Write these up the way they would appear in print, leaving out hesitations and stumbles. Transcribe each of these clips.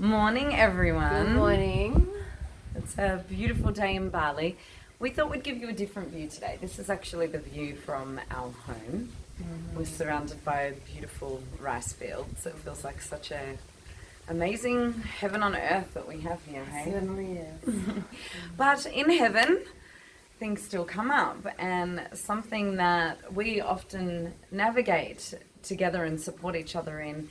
Morning, everyone. Good morning. It's a beautiful day in Bali. We thought we'd give you a different view today. This is actually the view from our home. We're surrounded by beautiful rice fields. It feels like such a amazing heaven on earth that we have here, hey? Certainly is. But in heaven, things still come up, and something that we often navigate together and support each other in,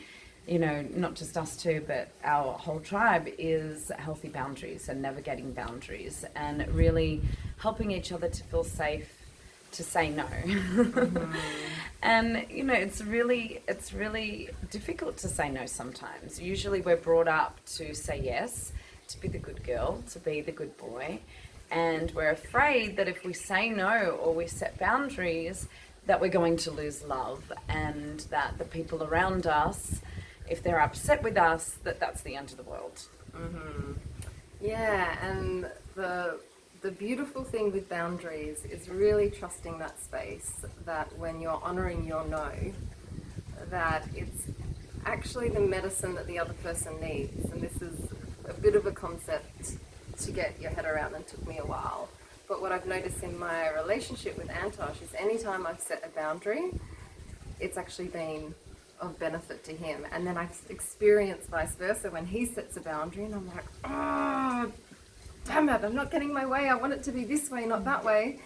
you know, not just us two, but our whole tribe, is healthy boundaries and navigating boundaries and really helping each other to feel safe to say no. And you know, it's really difficult to say no sometimes. Usually we're brought up to say yes, to be the good girl, to be the good boy, and we're afraid that if we say no or we set boundaries, that we're going to lose love, and that the people around us, if they're upset with us, that's the end of the world. Yeah, and the beautiful thing with boundaries is really trusting that space, that when you're honoring your no, that it's actually the medicine that the other person needs. And this is a bit of a concept to get your head around, and took me a while. But what I've noticed in my relationship with Antosh is anytime I've set a boundary, it's actually been of benefit to him. And then I've experienced vice versa when he sets a boundary and I'm like, oh, damn it, I'm not getting my way. I want it to be this way, not that way.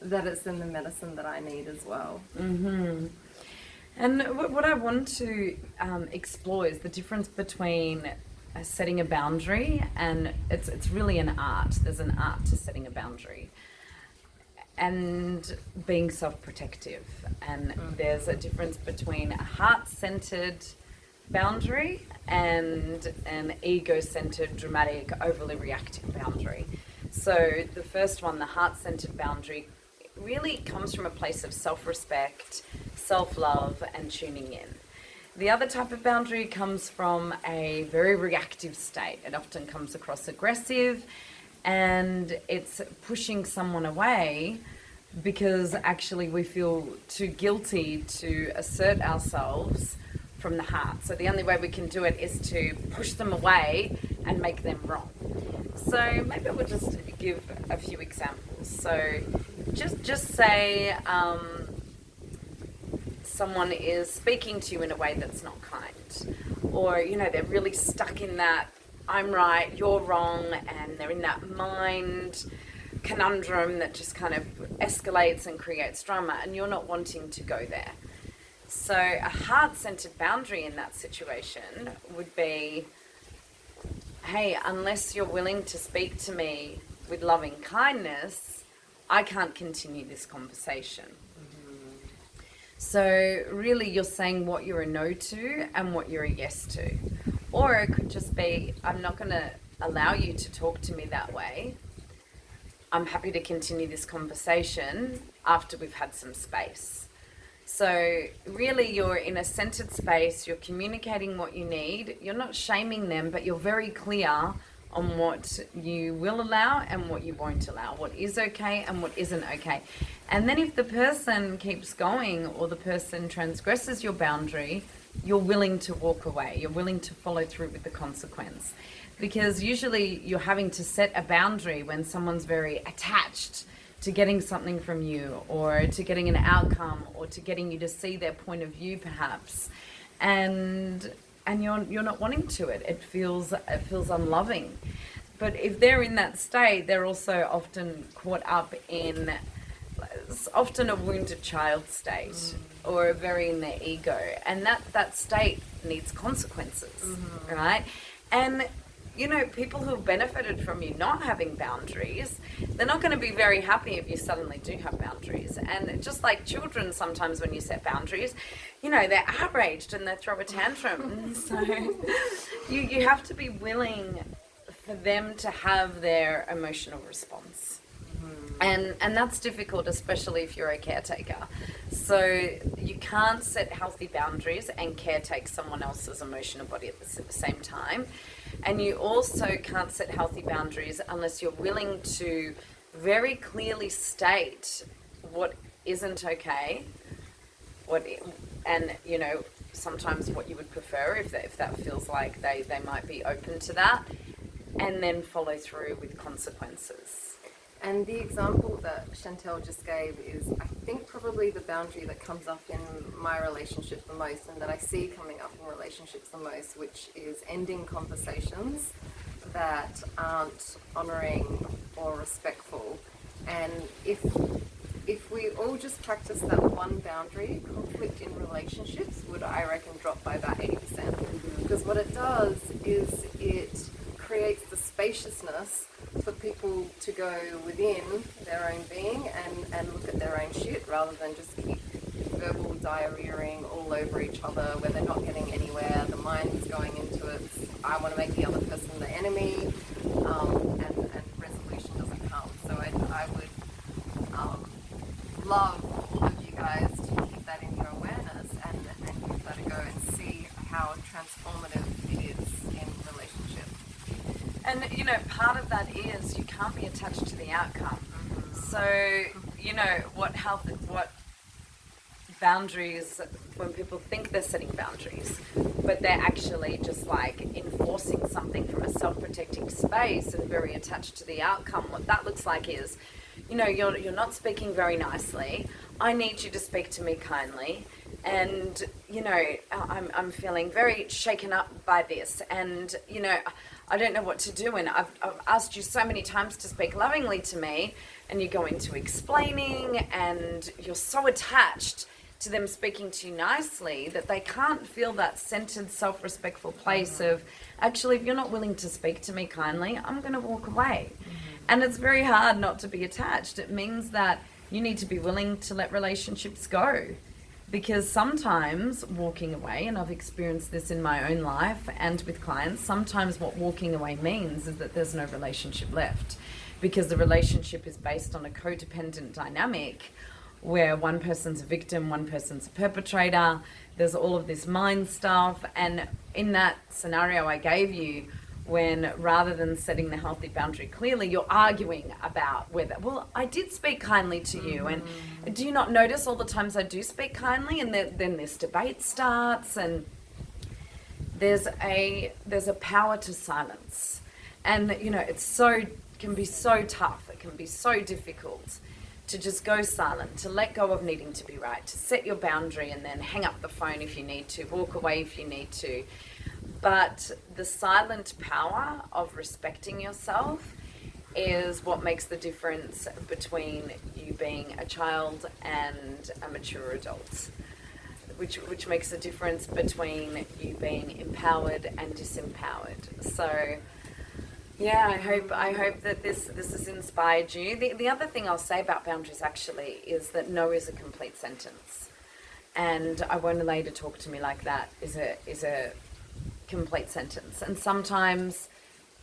That it's then the medicine that I need as well. And what I want to explore is the difference between setting a boundary, and it's really an art. There's an art to setting a boundary, and being self-protective. And there's a difference between a heart-centered boundary and an ego-centered, dramatic, overly reactive boundary. So the first one, the heart-centered boundary, really comes from a place of self-respect, self-love, and tuning in. The other type of boundary comes from a very reactive state. It often comes across aggressive, and it's pushing someone away because actually we feel too guilty to assert ourselves from the heart. So the only way we can do it is to push them away and make them wrong. So maybe we'll just give a few examples. So just say someone is speaking to you in a way that's not kind, or you know, they're really stuck in that I'm right, you're wrong, and they're in that mind conundrum that just kind of escalates and creates drama, and you're not wanting to go there. So a heart-centered boundary in that situation would be, hey, unless you're willing to speak to me with loving kindness, I can't continue this conversation. So really you're saying what you're a no to and what you're a yes to. Or it could just be, I'm not going to allow you to talk to me that way. I'm happy to continue this conversation after we've had some space. So really you're in a centered space, you're communicating what you need, you're not shaming them, but you're very clear on what you will allow and what you won't allow, what is okay and what isn't okay. And then if the person keeps going or the person transgresses your boundary, you're willing to walk away, you're willing to follow through with the consequence. Because usually you're having to set a boundary when someone's very attached to getting something from you, or to getting an outcome, or to getting you to see their point of view perhaps. And you're not wanting to it. It feels unloving. But if they're in that state, they're also often caught up in, it's often a wounded child state, or very in their ego, and that state needs consequences, right? And you know, people who have benefited from you not having boundaries, they're not going to be very happy if you suddenly do have boundaries. And just like children, sometimes when you set boundaries, you know, they're outraged and they throw a tantrum. So you have to be willing for them to have their emotional response. And that's difficult, especially if you're a caretaker. So you can't set healthy boundaries and caretake someone else's emotional body at the same time. And you also can't set healthy boundaries unless you're willing to very clearly state what isn't okay, and you know, sometimes what you would prefer, if that feels like they might be open to that, and then follow through with consequences. And the example that Chantel just gave is, I think, probably the boundary that comes up in my relationship the most, and that I see coming up in relationships the most, which is ending conversations that aren't honouring or respectful. And if we all just practice that one boundary, conflict in relationships would, I reckon, drop by about 80%. Because what it does is it creates the spaciousness for people to go within their own being and look at their own shit, rather than just keep verbal diarrheaing all over each other where they're not getting anywhere. The mind is going into it, I want to make the other person the enemy, and resolution doesn't come. So I would love of you guys to keep that in your awareness and give that a go and see how transformative it is in relationship. And, you know, part of that is you can't be attached to the outcome. So, you know, what boundaries, when people think they're setting boundaries, but they're actually just like enforcing something from a self-protecting space and very attached to the outcome, what that looks like is, you know, you're not speaking very nicely. I need you to speak to me kindly. And, you know, I'm feeling very shaken up by this. And, you know, I don't know what to do. And I've asked you so many times to speak lovingly to me. And you go into explaining and you're so attached to them speaking to you nicely that they can't feel that centered, self-respectful place of, actually, if you're not willing to speak to me kindly, I'm going to walk away. And it's very hard not to be attached. It means that you need to be willing to let relationships go. Because sometimes walking away, and I've experienced this in my own life and with clients, sometimes what walking away means is that there's no relationship left. Because the relationship is based on a codependent dynamic where one person's a victim, one person's a perpetrator, there's all of this mind stuff. And in that scenario I gave you, when rather than setting the healthy boundary clearly, you're arguing about whether, well, I did speak kindly to you, and do you not notice all the times I do speak kindly? And then this debate starts, and there's a power to silence. And, you know, can be so tough, it can be so difficult to just go silent, to let go of needing to be right, to set your boundary and then hang up the phone if you need to, walk away if you need to. But the silent power of respecting yourself is what makes the difference between you being a child and a mature adult, which makes a difference between you being empowered and disempowered. So, yeah, I hope that this has inspired you. The other thing I'll say about boundaries actually is that no is a complete sentence, and I won't allow you to talk to me like that is a complete sentence. And sometimes,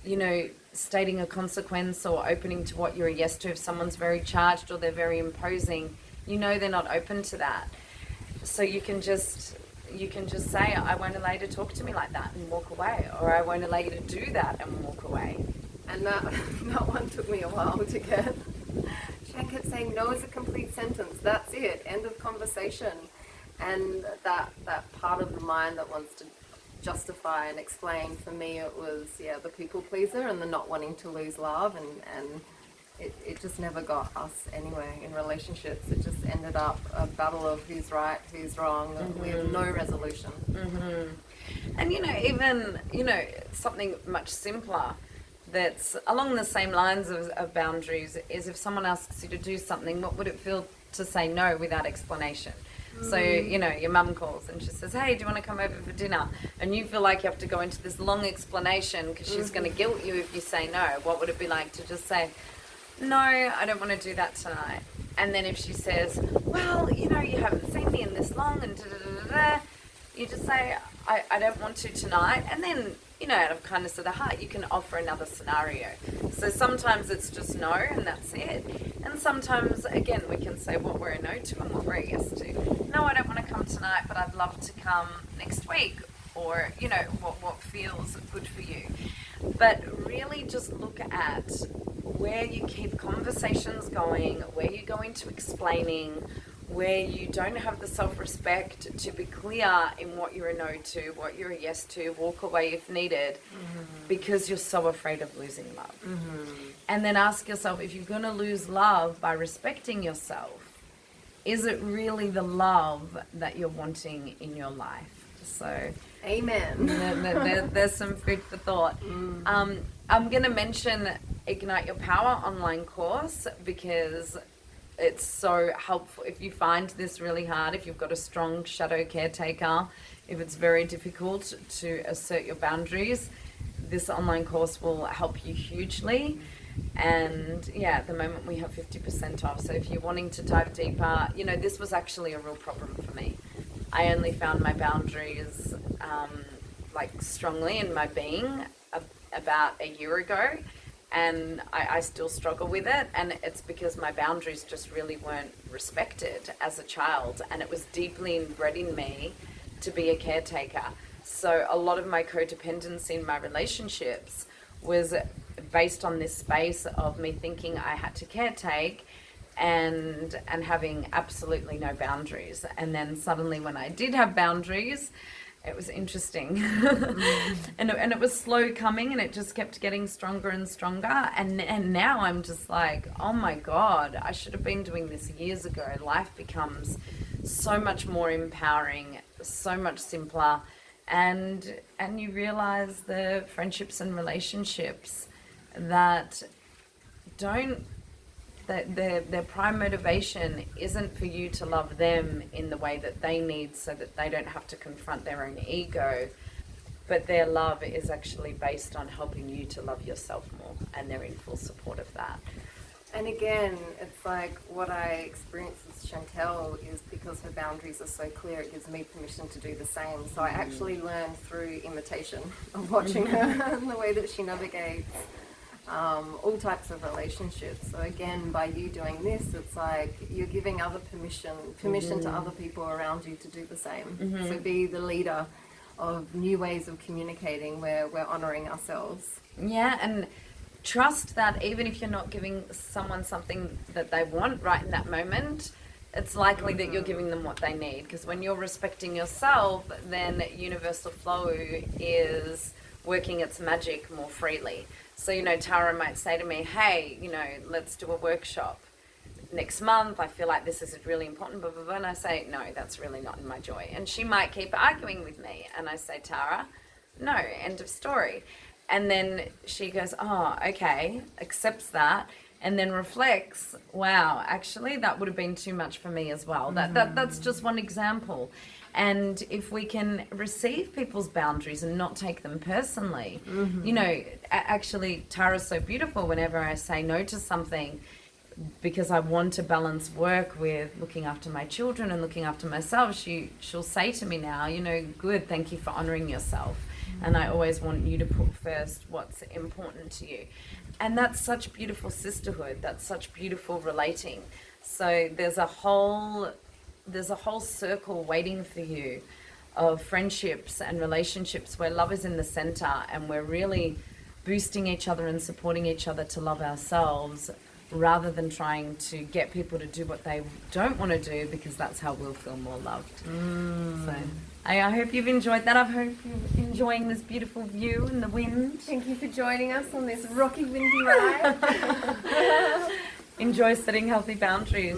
you know, stating a consequence or opening to what you're a yes to, if someone's very charged or they're very imposing, you know they're not open to that. So you can just say, I won't allow you to talk to me like that, and walk away, or I won't allow you to do that, and walk away. And that one took me a while to get. Shan kept saying, no is a complete sentence, that's it, end of conversation. And that part of the mind that wants to justify and explain, for me it was, the people pleaser and the not wanting to lose love, and it just never got us anywhere in relationships. It just ended up a battle of who's right, who's wrong, with no resolution. And, you know, even, you know, something much simpler that's along the same lines of boundaries is, if someone asks you to do something, what would it feel to say no without explanation? So, you know, your mum calls and she says, hey, do you want to come over for dinner? And you feel like you have to go into this long explanation because she's going to guilt you if you say no. What would it be like to just say, no, I don't want to do that tonight? And then if she says, well, you know, you haven't seen me in this long, and da-da-da-da-da, you just say, I don't want to tonight. And then, you know, out of kindness of the heart, you can offer another scenario. So sometimes it's just no, and that's it. And sometimes, again, we can say what we're a no to and what we're a yes to. No, I don't want to come tonight, but I'd love to come next week. Or, you know, what feels good for you. But really just look at where you keep conversations going, where you go into explaining, where you don't have the self-respect to be clear in what you're a no to, what you're a yes to, walk away if needed, because you're so afraid of losing love. And then ask yourself, if you're going to lose love by respecting yourself, is it really the love that you're wanting in your life? So, amen. There's some food for thought. I'm going to mention Ignite Your Power online course because it's so helpful. If you find this really hard, if you've got a strong shadow caretaker, if it's very difficult to assert your boundaries, this online course will help you hugely. And yeah, at the moment we have 50% off. So if you're wanting to dive deeper, you know, this was actually a real problem for me. I only found my boundaries like strongly in my being about a year ago, and I still struggle with it, and it's because my boundaries just really weren't respected as a child, and it was deeply inbred in me to be a caretaker. So a lot of my codependency in my relationships was based on this space of me thinking I had to caretake and having absolutely no boundaries. And then suddenly when I did have boundaries, it was interesting. and it was slow coming, and it just kept getting stronger and stronger. And now I'm just like, oh my God, I should have been doing this years ago. Life becomes so much more empowering, so much simpler. And you realize the friendships and relationships that their prime motivation isn't for you to love them in the way that they need so that they don't have to confront their own ego, but their love is actually based on helping you to love yourself more, and they're in full support of that. And again, it's like what I experience with Chantel is because her boundaries are so clear, it gives me permission to do the same. So I actually learned through imitation of watching her and the way that she navigates all types of relationships. So again, by you doing this, it's like you're giving other permission to other people around you to do the same. So be the leader of new ways of communicating where we're honoring ourselves. Yeah, and trust that even if you're not giving someone something that they want right in that moment, it's likely that you're giving them what they need. Because when you're respecting yourself, then universal flow is working its magic more freely. So, you know, Tara might say to me, hey, you know, let's do a workshop next month. I feel like this is really important, blah, blah, blah. And I say, no, that's really not in my joy. And she might keep arguing with me. And I say, Tara, no, end of story. And then she goes, oh, okay, accepts that, and then reflects, wow, actually, that would have been too much for me as well. That's just one example. And if we can receive people's boundaries and not take them personally, you know, actually, Tara's so beautiful whenever I say no to something, because I want to balance work with looking after my children and looking after myself. She'll say to me now, you know, good, thank you for honoring yourself. And I always want you to put first what's important to you. And that's such beautiful sisterhood. That's such beautiful relating. So there's a whole circle waiting for you of friendships and relationships where love is in the center, and we're really boosting each other and supporting each other to love ourselves, rather than trying to get people to do what they don't want to do, because that's how we'll feel more loved. So I hope you've enjoyed that. I hope you're enjoying this beautiful view and the wind. Thank you for joining us on this rocky, windy ride. Enjoy setting healthy boundaries.